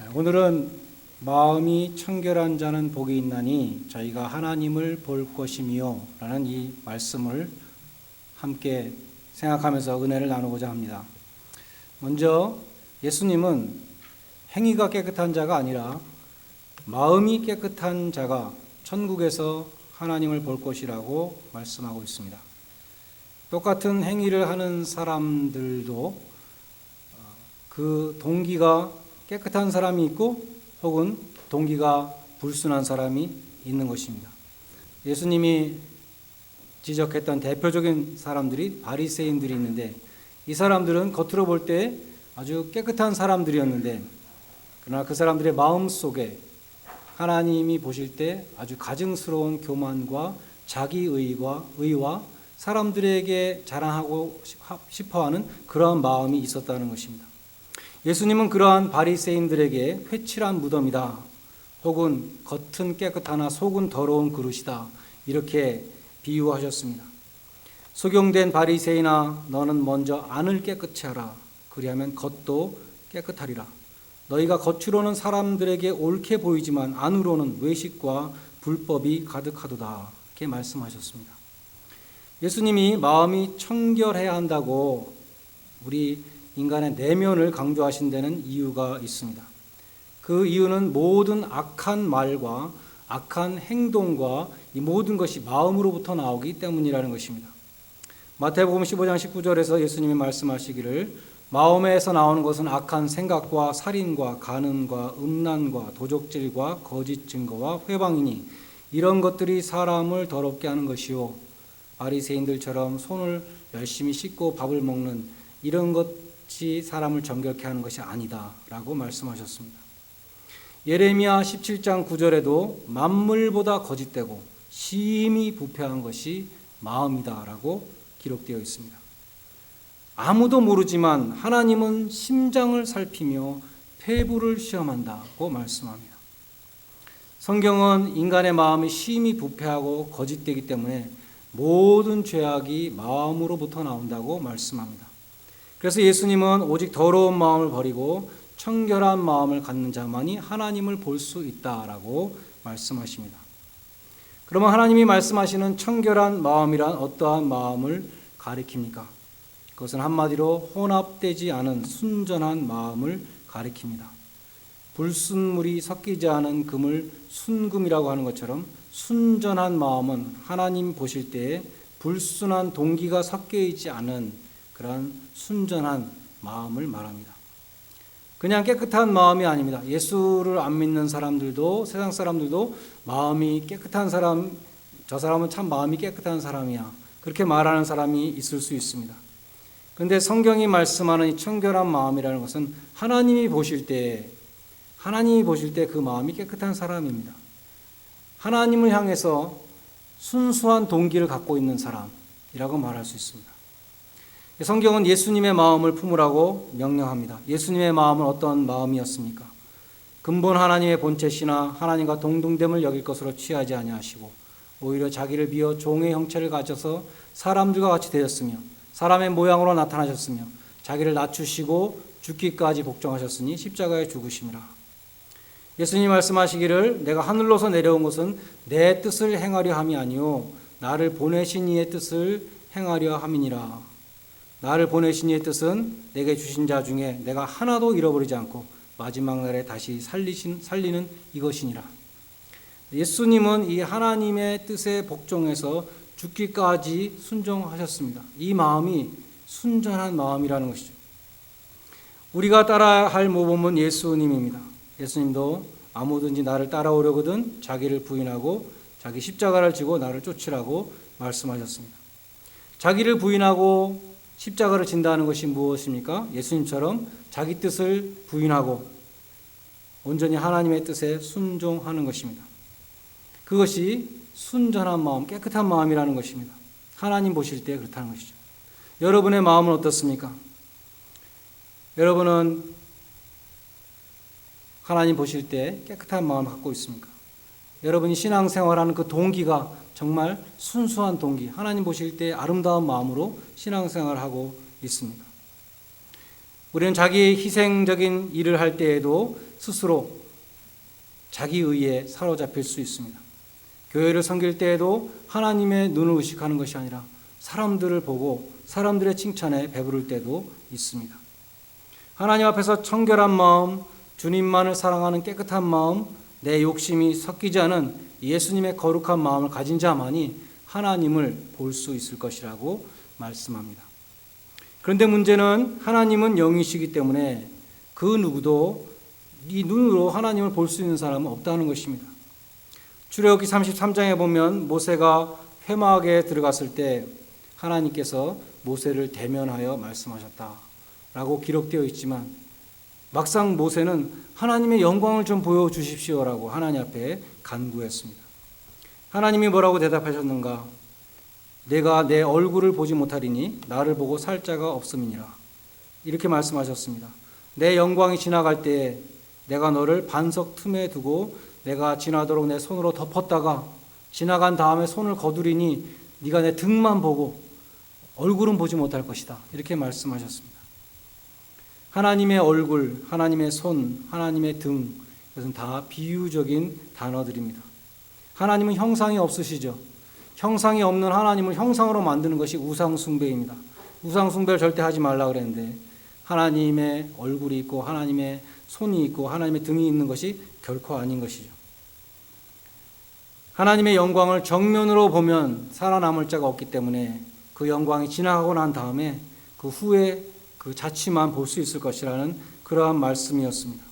오늘은 마음이 청결한 자는 복이 있나니 저희가 하나님을 볼 것이며 라는 이 말씀을 함께 생각하면서 은혜를 나누고자 합니다. 먼저 예수님은 행위가 깨끗한 자가 아니라 마음이 깨끗한 자가 천국에서 하나님을 볼 것이라고 말씀하고 있습니다. 똑같은 행위를 하는 사람들도 그 동기가 깨끗한 사람이 있고 혹은 동기가 불순한 사람이 있는 것입니다. 예수님이 지적했던 대표적인 사람들이 바리새인들이 있는데, 이 사람들은 겉으로 볼 때 아주 깨끗한 사람들이었는데, 그러나 그 사람들의 마음 속에 하나님이 보실 때 아주 가증스러운 교만과 자기의와 사람들에게 자랑하고 싶어하는 그러한 마음이 있었다는 것입니다. 예수님은 그러한 바리새인들에게 회칠한 무덤이다, 혹은 겉은 깨끗하나 속은 더러운 그릇이다, 이렇게 비유하셨습니다. 소경된 바리새인아, 너는 먼저 안을 깨끗이 하라. 그리하면 겉도 깨끗하리라. 너희가 겉으로는 사람들에게 옳게 보이지만 안으로는 외식과 불법이 가득하도다, 이렇게 말씀하셨습니다. 예수님이 마음이 청결해야 한다고 우리 인간의 내면을 강조하신 데는 이유가 있습니다. 그 이유는 모든 악한 말과 악한 행동과 이 모든 것이 마음으로부터 나오기 때문이라는 것입니다. 마태복음 15장 19절에서 예수님이 말씀하시기를 마음에서 나오는 것은 악한 생각과 살인과 간음과 음란과 도적질과 거짓 증거와 회방이니 이런 것들이 사람을 더럽게 하는 것이요, 바리새인들처럼 손을 열심히 씻고 밥을 먹는 이런 것이 사람을 정결케 하는 것이 아니다 라고 말씀하셨습니다. 예레미야 17장 9절에도 만물보다 거짓되고 심히 부패한 것이 마음이다 라고 기록되어 있습니다. 아무도 모르지만 하나님은 심장을 살피며 폐부를 시험한다고 말씀합니다. 성경은 인간의 마음이 심히 부패하고 거짓되기 때문에 모든 죄악이 마음으로부터 나온다고 말씀합니다. 그래서 예수님은 오직 더러운 마음을 버리고 청결한 마음을 갖는 자만이 하나님을 볼 수 있다라고 말씀하십니다. 그러면 하나님이 말씀하시는 청결한 마음이란 어떠한 마음을 가리킵니까? 그것은 한마디로 혼합되지 않은 순전한 마음을 가리킵니다. 불순물이 섞이지 않은 금을 순금이라고 하는 것처럼 순전한 마음은 하나님 보실 때에 불순한 동기가 섞여 있지 않은 그러한 순전한 마음을 말합니다. 그냥 깨끗한 마음이 아닙니다. 예수를 안 믿는 사람들도, 세상 사람들도 마음이 깨끗한 사람, 저 사람은 참 마음이 깨끗한 사람이야, 그렇게 말하는 사람이 있을 수 있습니다. 그런데 성경이 말씀하는 이 청결한 마음이라는 것은 하나님이 보실 때 그 마음이 깨끗한 사람입니다. 하나님을 향해서 순수한 동기를 갖고 있는 사람이라고 말할 수 있습니다. 성경은 예수님의 마음을 품으라고 명령합니다. 예수님의 마음은 어떤 마음이었습니까? 근본 하나님의 본체시나 하나님과 동등됨을 여길 것으로 취하지 아니하시고 오히려 자기를 비어 종의 형체를 가져서 사람들과 같이 되었으며 사람의 모양으로 나타나셨으며 자기를 낮추시고 죽기까지 복종하셨으니 십자가에 죽으심이라. 예수님 말씀하시기를 내가 하늘로서 내려온 것은 내 뜻을 행하려 함이 아니요 나를 보내신 이의 뜻을 행하려 함이니라. 나를 보내신 이의 뜻은 내게 주신 자 중에 내가 하나도 잃어버리지 않고 마지막 날에 다시 살리는 이것이니라. 예수님은 이 하나님의 뜻에 복종해서 죽기까지 순종하셨습니다. 이 마음이 순전한 마음이라는 것이죠. 우리가 따라야 할 모범은 예수님입니다. 예수님도 아무든지 나를 따라오려거든 자기를 부인하고 자기 십자가를 지고 나를 쫓으라고 말씀하셨습니다. 자기를 부인하고 십자가를 진다는 것이 무엇입니까? 예수님처럼 자기 뜻을 부인하고 온전히 하나님의 뜻에 순종하는 것입니다. 그것이 순전한 마음, 깨끗한 마음이라는 것입니다. 하나님 보실 때 그렇다는 것이죠. 여러분의 마음은 어떻습니까? 여러분은 하나님 보실 때 깨끗한 마음을 갖고 있습니까? 여러분이 신앙생활하는 그 동기가 정말 순수한 동기, 하나님 보실 때 아름다운 마음으로 신앙생활을 하고 있습니다. 우리는 자기 희생적인 일을 할 때에도 스스로 자기 의에 사로잡힐 수 있습니다. 교회를 섬길 때에도 하나님의 눈을 의식하는 것이 아니라 사람들을 보고 사람들의 칭찬에 배부를 때도 있습니다. 하나님 앞에서 청결한 마음, 주님만을 사랑하는 깨끗한 마음, 내 욕심이 섞이지 않은 예수님의 거룩한 마음을 가진 자만이 하나님을 볼 수 있을 것이라고 말씀합니다. 그런데 문제는 하나님은 영이시기 때문에 그 누구도 이 눈으로 하나님을 볼 수 있는 사람은 없다는 것입니다. 출애굽기 33장에 보면 모세가 회막에 들어갔을 때 하나님께서 모세를 대면하여 말씀하셨다라고 기록되어 있지만 막상 모세는 하나님의 영광을 좀 보여주십시오라고 하나님 앞에 간구했습니다. 하나님이 뭐라고 대답하셨는가? 내가 내 얼굴을 보지 못하리니 나를 보고 살 자가 없음이니라. 이렇게 말씀하셨습니다. 내 영광이 지나갈 때에 내가 너를 반석 틈에 두고 내가 지나도록 내 손으로 덮었다가 지나간 다음에 손을 거두리니 네가 내 등만 보고 얼굴은 보지 못할 것이다. 이렇게 말씀하셨습니다. 하나님의 얼굴, 하나님의 손, 하나님의 등, 이것은 다 비유적인 단어들입니다. 하나님은 형상이 없으시죠. 형상이 없는 하나님을 형상으로 만드는 것이 우상숭배입니다. 우상숭배를 절대 하지 말라 그랬는데 하나님의 얼굴이 있고 하나님의 손이 있고 하나님의 등이 있는 것이 결코 아닌 것이죠. 하나님의 영광을 정면으로 보면 살아남을 자가 없기 때문에 그 영광이 지나가고 난 다음에 그 후에 그 자취만 볼 수 있을 것이라는 그러한 말씀이었습니다.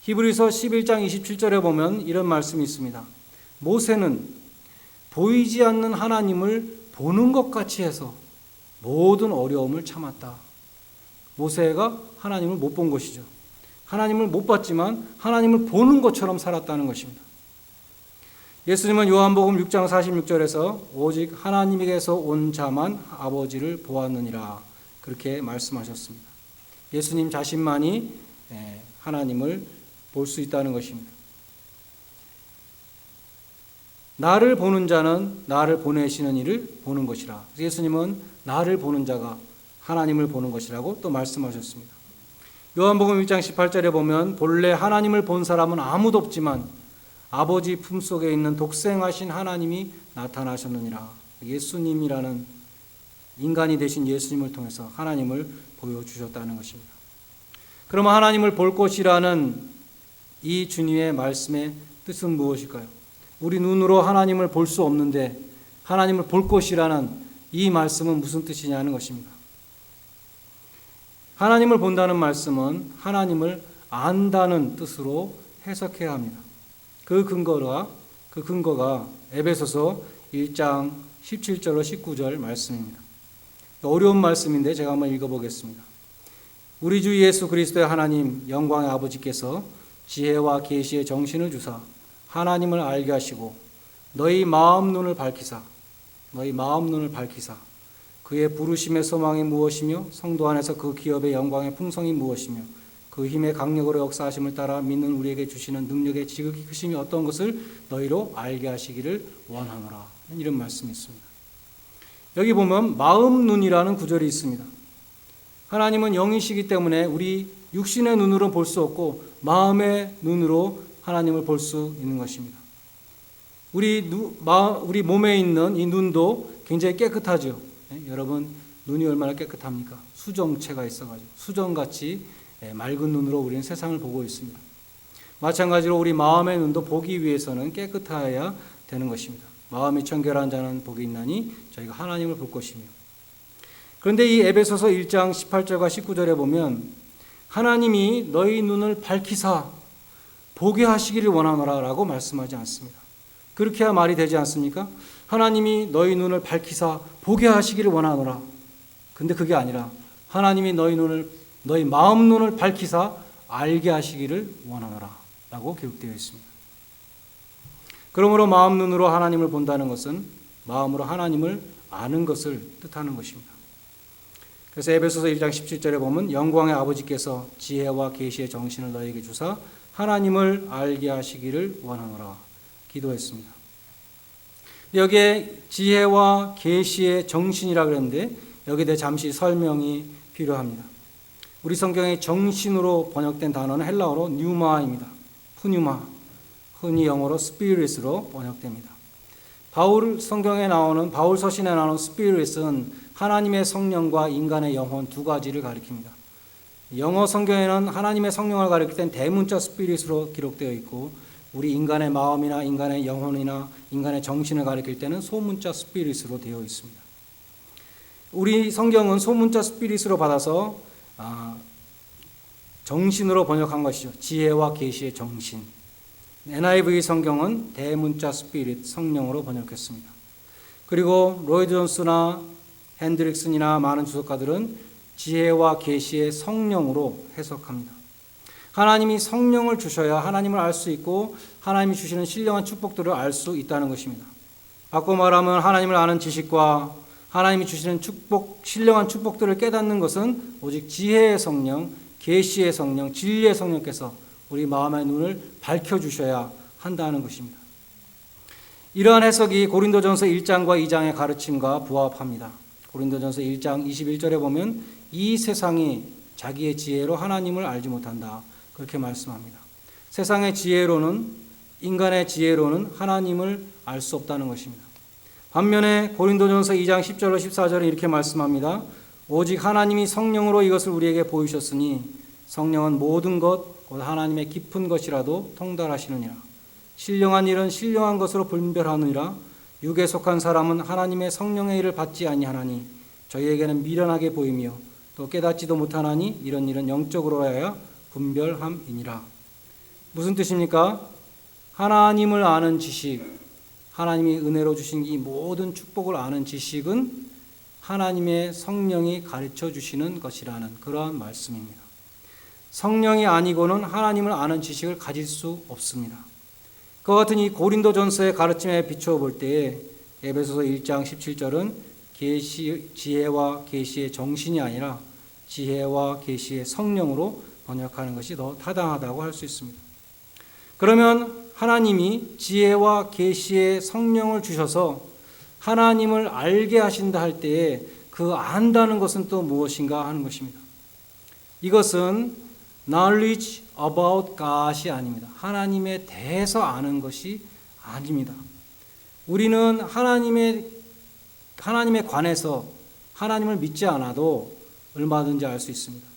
히브리서 11장 27절에 보면 이런 말씀이 있습니다. 모세는 보이지 않는 하나님을 보는 것 같이 해서 모든 어려움을 참았다. 모세가 하나님을 못 본 것이죠. 하나님을 못 봤지만 하나님을 보는 것처럼 살았다는 것입니다. 예수님은 요한복음 6장 46절에서 오직 하나님에게서 온 자만 아버지를 보았느니라 그렇게 말씀하셨습니다. 예수님 자신만이 하나님을 볼 수 있다는 것입니다. 나를 보는 자는 나를 보내시는 이를 보는 것이라. 예수님은 나를 보는 자가 하나님을 보는 것이라고 또 말씀하셨습니다. 요한복음 1장 18절에 보면 본래 하나님을 본 사람은 아무도 없지만 아버지 품속에 있는 독생하신 하나님이 나타나셨느니라. 예수님이라는 인간이 되신 예수님을 통해서 하나님을 보여주셨다는 것입니다. 그러면 하나님을 볼 것이라는 이 주님의 말씀의 뜻은 무엇일까요? 우리 눈으로 하나님을 볼 수 없는데 하나님을 볼 것이라는 이 말씀은 무슨 뜻이냐는 것입니다. 하나님을 본다는 말씀은 하나님을 안다는 뜻으로 해석해야 합니다. 그 근거가 에베소서 1장 17절로 19절 말씀입니다. 어려운 말씀인데 제가 한번 읽어보겠습니다. 우리 주 예수 그리스도의 하나님 영광의 아버지께서 지혜와 계시의 정신을 주사 하나님을 알게 하시고 너희 마음 눈을 밝히사 그의 부르심의 소망이 무엇이며 성도 안에서 그 기업의 영광의 풍성이 무엇이며 그 힘의 강력으로 역사하심을 따라 믿는 우리에게 주시는 능력의 지극히 크심이 어떤 것을 너희로 알게 하시기를 원하노라. 이런 말씀이 있습니다. 여기 보면 마음 눈이라는 구절이 있습니다. 하나님은 영이시기 때문에 우리 육신의 눈으로 볼 수 없고 마음의 눈으로 하나님을 볼 수 있는 것입니다. 우리 몸에 있는 이 눈도 굉장히 깨끗하죠. 여러분 눈이 얼마나 깨끗합니까? 수정체가 있어가지고 수정같이 맑은 눈으로 우리는 세상을 보고 있습니다. 마찬가지로 우리 마음의 눈도 보기 위해서는 깨끗해야 되는 것입니다. 마음이 청결한 자는 복이 있나니 저희가 하나님을 볼 것이며. 그런데 이 에베소서 1장 18절과 19절에 보면 하나님이 너희 눈을 밝히사 보게 하시기를 원하노라 라고 말씀하지 않습니다. 그렇게 해야 말이 되지 않습니까? 하나님이 너희 눈을 밝히사 보게 하시기를 원하노라. 근데 그게 아니라 하나님이 너희 마음 눈을 밝히사 알게 하시기를 원하노라 라고 기록되어 있습니다. 그러므로 마음 눈으로 하나님을 본다는 것은 마음으로 하나님을 아는 것을 뜻하는 것입니다. 그래서 에베소서 1장 17절에 보면 영광의 아버지께서 지혜와 계시의 정신을 너희에게 주사 하나님을 알게 하시기를 원하노라 기도했습니다. 여기에 지혜와 계시의 정신이라 그랬는데 여기에 대해 잠시 설명이 필요합니다. 우리 성경에 정신으로 번역된 단어는 헬라어로 뉴마입니다. 푸뉴마, 흔히 영어로 스피릿으로 번역됩니다. 바울 서신에 나오는 스피릿은 하나님의 성령과 인간의 영혼 두 가지를 가리킵니다. 영어 성경에는 하나님의 성령을 가리킬 땐 대문자 스피릿으로 기록되어 있고, 우리 인간의 마음이나 인간의 영혼이나 인간의 정신을 가리킬 때는 소문자 스피릿으로 되어 있습니다. 우리 성경은 소문자 스피릿으로 받아서 정신으로 번역한 것이죠. 지혜와 계시의 정신. NIV 성경은 대문자 스피릿, 성령으로 번역했습니다. 그리고 로이드 존스나 핸드릭슨이나 많은 주석가들은 지혜와 계시의 성령으로 해석합니다. 하나님이 성령을 주셔야 하나님을 알 수 있고 하나님이 주시는 신령한 축복들을 알 수 있다는 것입니다. 바꿔 말하면 하나님을 아는 지식과 하나님이 주시는 축복, 신령한 축복들을 깨닫는 것은 오직 지혜의 성령, 계시의 성령, 진리의 성령께서 우리 마음의 눈을 밝혀주셔야 한다는 것입니다. 이러한 해석이 고린도전서 1장과 2장의 가르침과 부합합니다. 고린도전서 1장 21절에 보면 이 세상이 자기의 지혜로 하나님을 알지 못한다, 그렇게 말씀합니다. 세상의 지혜로는, 인간의 지혜로는 하나님을 알 수 없다는 것입니다. 반면에 고린도전서 2장 10절로 14절에 이렇게 말씀합니다. 오직 하나님이 성령으로 이것을 우리에게 보이셨으니 성령은 모든 것, 곧 하나님의 깊은 것이라도 통달하시느니라. 신령한 일은 신령한 것으로 분별하느니라. 육에 속한 사람은 하나님의 성령의 일을 받지 아니하나니 저희에게는 미련하게 보이며 또 깨닫지도 못하나니 이런 일은 영적으로 하여 분별함이니라. 무슨 뜻입니까? 하나님을 아는 지식, 하나님이 은혜로 주신 이 모든 축복을 아는 지식은 하나님의 성령이 가르쳐 주시는 것이라는 그러한 말씀입니다. 성령이 아니고는 하나님을 아는 지식을 가질 수 없습니다. 그와 같은 이 고린도전서의 가르침에 비추어 볼 때에 에베소서 1장 17절은 지혜와 계시의 정신이 아니라 지혜와 계시의 성령으로 번역하는 것이 더 타당하다고 할 수 있습니다. 그러면 하나님이 지혜와 계시의 성령을 주셔서 하나님을 알게 하신다 할 때에 그 안다는 것은 또 무엇인가 하는 것입니다. 이것은 knowledge about God이 아닙니다. 하나님에 대해서 아는 것이 아닙니다. 우리는 하나님에 관해서 하나님을 믿지 않아도 얼마든지 알 수 있습니다.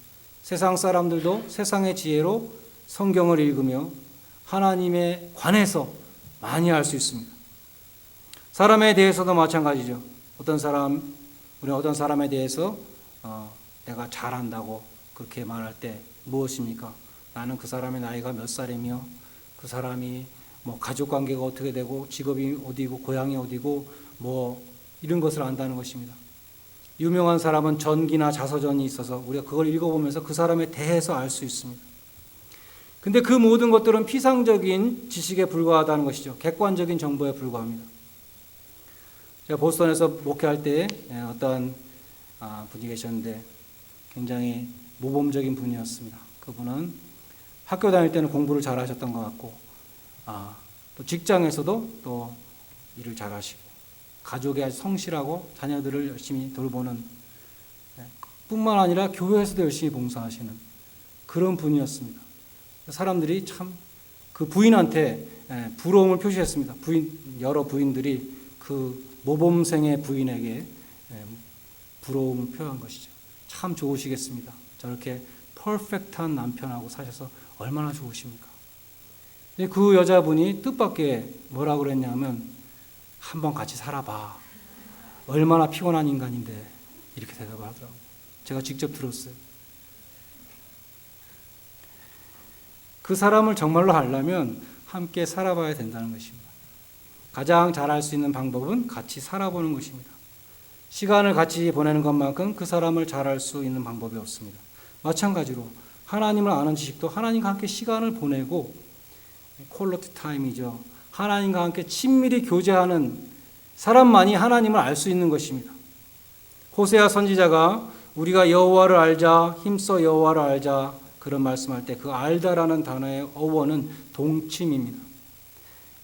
세상 사람들도 세상의 지혜로 성경을 읽으며 하나님에 관해서 많이 알 수 있습니다. 사람에 대해서도 마찬가지죠. 우리 어떤 사람에 대해서 내가 잘 안다고 그렇게 말할 때 무엇입니까? 나는 그 사람의 나이가 몇 살이며 그 사람이 가족 관계가 어떻게 되고 직업이 어디고 고향이 어디고 이런 것을 안다는 것입니다. 유명한 사람은 전기나 자서전이 있어서 우리가 그걸 읽어보면서 그 사람에 대해서 알 수 있습니다. 근데 그 모든 것들은 피상적인 지식에 불과하다는 것이죠. 객관적인 정보에 불과합니다. 제가 보스턴에서 목회할 때 어떤 분이 계셨는데 굉장히 모범적인 분이었습니다. 그분은 학교 다닐 때는 공부를 잘 하셨던 것 같고 또 직장에서도 또 일을 잘 하시고 가족에 아주 성실하고 자녀들을 열심히 돌보는 뿐만 아니라 교회에서도 열심히 봉사하시는 그런 분이었습니다. 사람들이 참 그 부인한테 부러움을 표시했습니다. 여러 부인들이 그 모범생의 부인에게 부러움을 표한 것이죠. 참 좋으시겠습니다. 저렇게 퍼펙트한 남편하고 사셔서 얼마나 좋으십니까? 근데 그 여자분이 뜻밖의 뭐라고 그랬냐면 한번 같이 살아봐. 얼마나 피곤한 인간인데 이렇게 대답을 하더라고요. 제가 직접 들었어요. 그 사람을 정말로 알려면 함께 살아봐야 된다는 것입니다. 가장 잘 알 수 있는 방법은 같이 살아보는 것입니다. 시간을 같이 보내는 것만큼 그 사람을 잘 알 수 있는 방법이 없습니다. 마찬가지로 하나님을 아는 지식도 하나님과 함께 시간을 보내고 퀄리티 타임이죠. 하나님과 함께 친밀히 교제하는 사람만이 하나님을 알 수 있는 것입니다. 호세아 선지자가 우리가 여호와를 알자, 힘써 여호와를 알자 그런 말씀할 때 그 알다라는 단어의 어원은 동침입니다.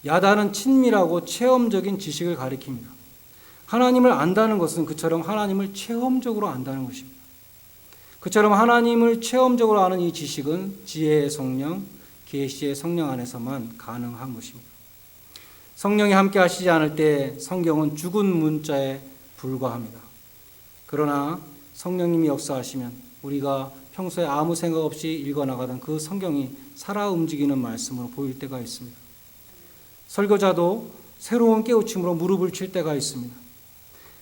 야다는 친밀하고 체험적인 지식을 가리킵니다. 하나님을 안다는 것은 그처럼 하나님을 체험적으로 안다는 것입니다. 그처럼 하나님을 체험적으로 아는 이 지식은 지혜의 성령, 계시의 성령 안에서만 가능한 것입니다. 성령이 함께 하시지 않을 때 성경은 죽은 문자에 불과합니다. 그러나 성령님이 역사하시면 우리가 평소에 아무 생각 없이 읽어나가던 그 성경이 살아 움직이는 말씀으로 보일 때가 있습니다. 설교자도 새로운 깨우침으로 무릎을 칠 때가 있습니다.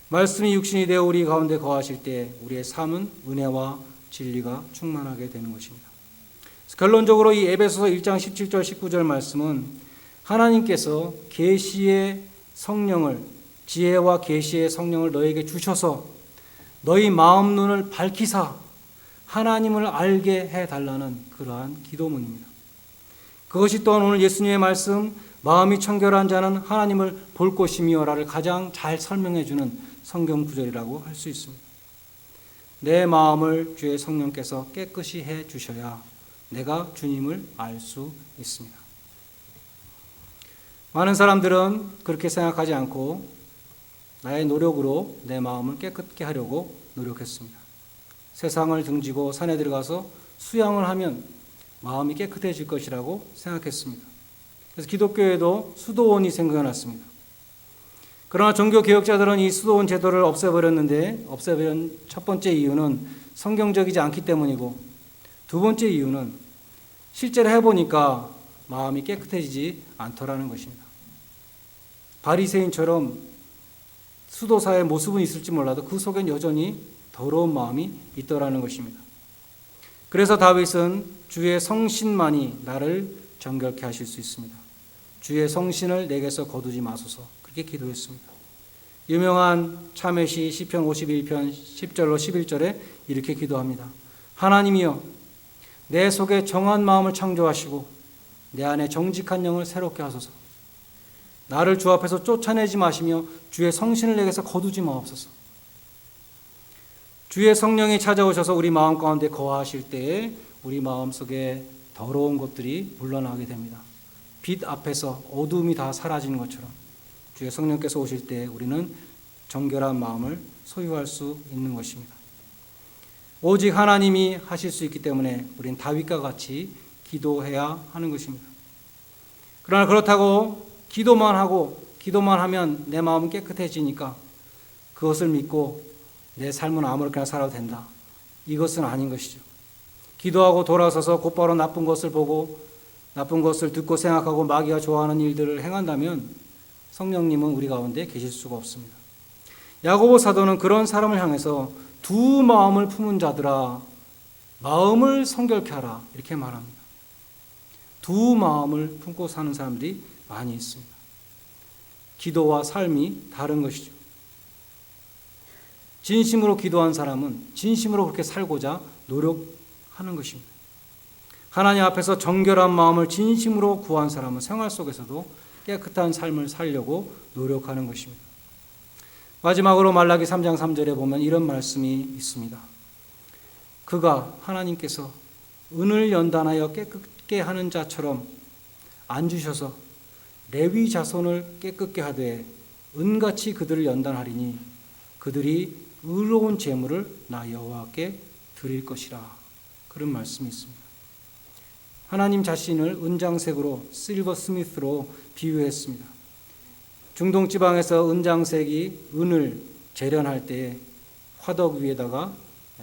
말씀이 육신이 되어 우리 가운데 거하실 때 우리의 삶은 은혜와 진리가 충만하게 되는 것입니다. 결론적으로 이 에베소서 1장 17절 19절 말씀은 하나님께서 계시의 성령을, 지혜와 계시의 성령을 너에게 주셔서 너희 마음 눈을 밝히사 하나님을 알게 해달라는 그러한 기도문입니다. 그것이 또한 오늘 예수님의 말씀 마음이 청결한 자는 하나님을 볼 것이며라를 가장 잘 설명해 주는 성경 구절이라고 할 수 있습니다. 내 마음을 주의 성령께서 깨끗이 해 주셔야 내가 주님을 알 수 있습니다. 많은 사람들은 그렇게 생각하지 않고 나의 노력으로 내 마음을 깨끗게 하려고 노력했습니다. 세상을 등지고 산에 들어가서 수양을 하면 마음이 깨끗해질 것이라고 생각했습니다. 그래서 기독교에도 수도원이 생겨났습니다. 그러나 종교개혁자들은 이 수도원 제도를 없애버렸는데 없애버린 첫 번째 이유는 성경적이지 않기 때문이고 두 번째 이유는 실제로 해보니까 마음이 깨끗해지지 않더라는 것입니다. 바리새인처럼 수도사의 모습은 있을지 몰라도 그 속엔 여전히 더러운 마음이 있더라는 것입니다. 그래서 다윗은 주의 성신만이 나를 정결케 하실 수 있습니다. 주의 성신을 내게서 거두지 마소서 그렇게 기도했습니다. 유명한 참회시 시편 51편 10절로 11절에 이렇게 기도합니다. 하나님이여 내 속에 정한 마음을 창조하시고 내 안에 정직한 영을 새롭게 하소서. 나를 주 앞에서 쫓아내지 마시며 주의 성신을 내게서 거두지 마옵소서. 주의 성령이 찾아오셔서 우리 마음 가운데 거하실 때에 우리 마음속에 더러운 것들이 물러나게 됩니다. 빛 앞에서 어두움이 다 사라지는 것처럼 주의 성령께서 오실 때 우리는 정결한 마음을 소유할 수 있는 것입니다. 오직 하나님이 하실 수 있기 때문에 우리는 다윗과 같이 기도해야 하는 것입니다. 그러나 그렇다고 기도만 하면 내 마음은 깨끗해지니까 그것을 믿고 내 삶은 아무렇게나 살아도 된다. 이것은 아닌 것이죠. 기도하고 돌아서서 곧바로 나쁜 것을 보고 나쁜 것을 듣고 생각하고 마귀가 좋아하는 일들을 행한다면 성령님은 우리 가운데 계실 수가 없습니다. 야고보 사도는 그런 사람을 향해서 두 마음을 품은 자들아 마음을 성결케 하라 이렇게 말합니다. 두 마음을 품고 사는 사람들이 많이 있습니다. 기도와 삶이 다른 것이죠. 진심으로 기도한 사람은 진심으로 그렇게 살고자 노력하는 것입니다. 하나님 앞에서 정결한 마음을 진심으로 구한 사람은 생활 속에서도 깨끗한 삶을 살려고 노력하는 것입니다. 마지막으로 말라기 3장 3절에 보면 이런 말씀이 있습니다. 그가 하나님께서 은을 연단하여 깨끗게 하는 자처럼 앉으셔서 레위 자손을 깨끗게 하되 은같이 그들을 연단하리니 그들이 의로운 제물을 나 여호와께 드릴 것이라. 그런 말씀이 있습니다. 하나님 자신을 은장색으로 실버 스미스로 비유했습니다. 중동 지방에서 은장색이 은을 재련할 때 화덕 위에다가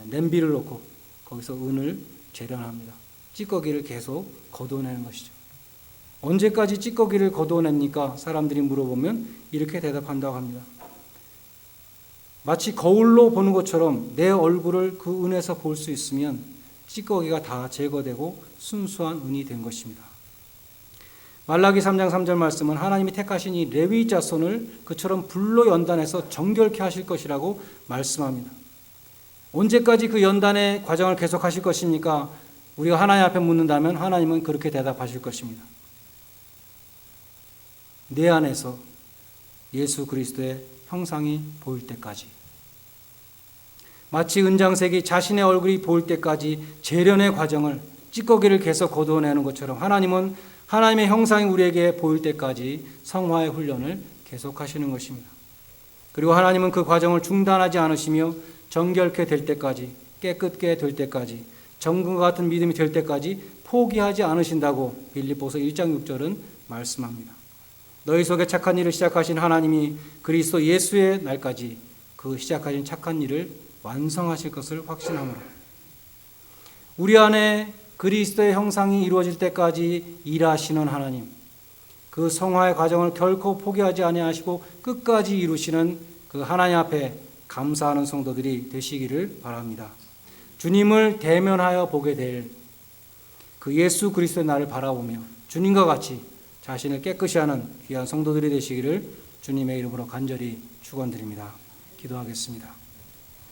냄비를 놓고 거기서 은을 재련합니다. 찌꺼기를 계속 거둬내는 것이죠. 언제까지 찌꺼기를 거둬냅니까? 사람들이 물어보면 이렇게 대답한다고 합니다. 마치 거울로 보는 것처럼 내 얼굴을 그 은에서 볼 수 있으면 찌꺼기가 다 제거되고 순수한 은이 된 것입니다. 말라기 3장 3절 말씀은 하나님이 택하신 이 레위 자손을 그처럼 불로 연단해서 정결케 하실 것이라고 말씀합니다. 언제까지 그 연단의 과정을 계속하실 것입니까? 우리가 하나님 앞에 묻는다면 하나님은 그렇게 대답하실 것입니다. 내 안에서 예수 그리스도의 형상이 보일 때까지, 마치 은장색이 자신의 얼굴이 보일 때까지 재련의 과정을 찌꺼기를 계속 거두어내는 것처럼 하나님은 하나님의 형상이 우리에게 보일 때까지 성화의 훈련을 계속하시는 것입니다. 그리고 하나님은 그 과정을 중단하지 않으시며 정결케 될 때까지 깨끗게 될 때까지, 정금과 같은 믿음이 될 때까지 포기하지 않으신다고 빌립보서 1장 6절은 말씀합니다. 너희 속에 착한 일을 시작하신 하나님이 그리스도 예수의 날까지 그 시작하신 착한 일을 완성하실 것을 확신함으로 우리 안에 그리스도의 형상이 이루어질 때까지 일하시는 하나님, 그 성화의 과정을 결코 포기하지 아니하시고 끝까지 이루시는 그 하나님 앞에 감사하는 성도들이 되시기를 바랍니다. 주님을 대면하여 보게 될 그 예수 그리스도의 날을 바라보며 주님과 같이 자신을 깨끗이 하는 귀한 성도들이 되시기를 주님의 이름으로 간절히 축원드립니다. 기도하겠습니다.